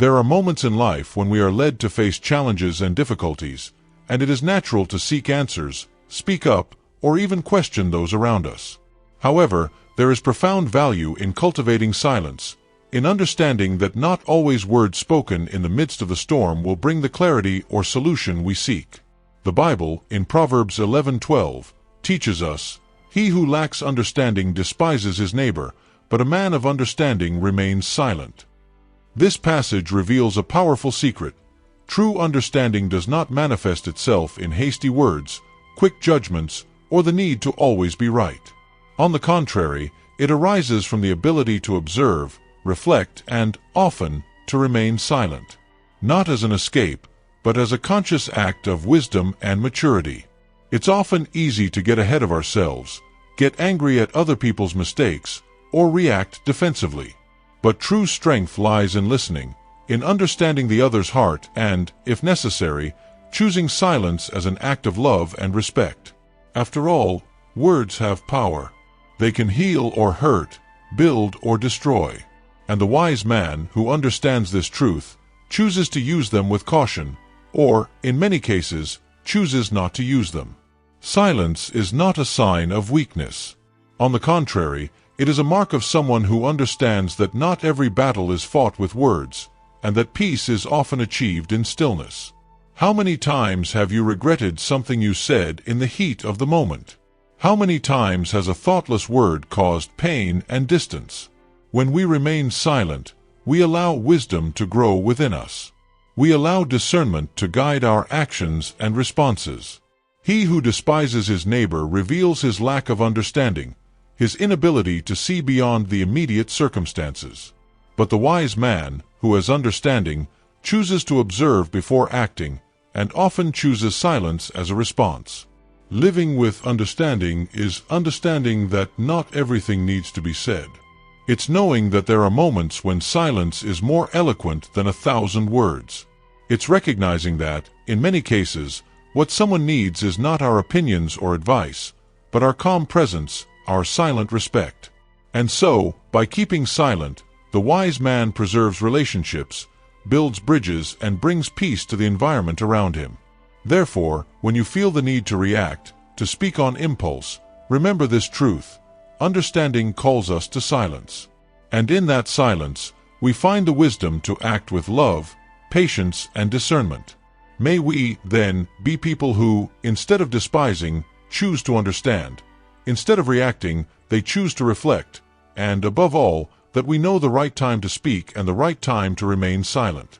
There are moments in life when we are led to face challenges and difficulties, and it is natural to seek answers, speak up, or even question those around us. However, there is profound value in cultivating silence, in understanding that not always words spoken in the midst of the storm will bring the clarity or solution we seek. The Bible, in Proverbs 11:12, teaches us, "He who lacks understanding despises his neighbor, but a man of understanding remains silent." This passage reveals a powerful secret. True understanding does not manifest itself in hasty words, quick judgments, or the need to always be right. On the contrary, it arises from the ability to observe, reflect, and, often, to remain silent. Not as an escape, but as a conscious act of wisdom and maturity. It's often easy to get ahead of ourselves, get angry at other people's mistakes, or react defensively. But true strength lies in listening, in understanding the other's heart and, if necessary, choosing silence as an act of love and respect. After all, words have power. They can heal or hurt, build or destroy. And the wise man, who understands this truth, chooses to use them with caution, or, in many cases, chooses not to use them. Silence is not a sign of weakness. On the contrary, it is a mark of someone who understands that not every battle is fought with words, and that peace is often achieved in stillness. How many times have you regretted something you said in the heat of the moment? How many times has a thoughtless word caused pain and distance? When we remain silent, we allow wisdom to grow within us. We allow discernment to guide our actions and responses. He who despises his neighbor reveals his lack of understanding, his inability to see beyond the immediate circumstances. But the wise man, who has understanding, chooses to observe before acting, and often chooses silence as a response. Living with understanding is understanding that not everything needs to be said. It's knowing that there are moments when silence is more eloquent than 1,000 words. It's recognizing that, in many cases, what someone needs is not our opinions or advice, but our calm presence, our silent respect. And so, by keeping silent, the wise man preserves relationships, builds bridges, and brings peace to the environment around him. Therefore, when you feel the need to react, to speak on impulse, remember this truth: understanding calls us to silence. And in that silence, we find the wisdom to act with love, patience, and discernment. May we, then, be people who, instead of despising, choose to understand. Instead of reacting, they choose to reflect, and, above all, that we know the right time to speak and the right time to remain silent.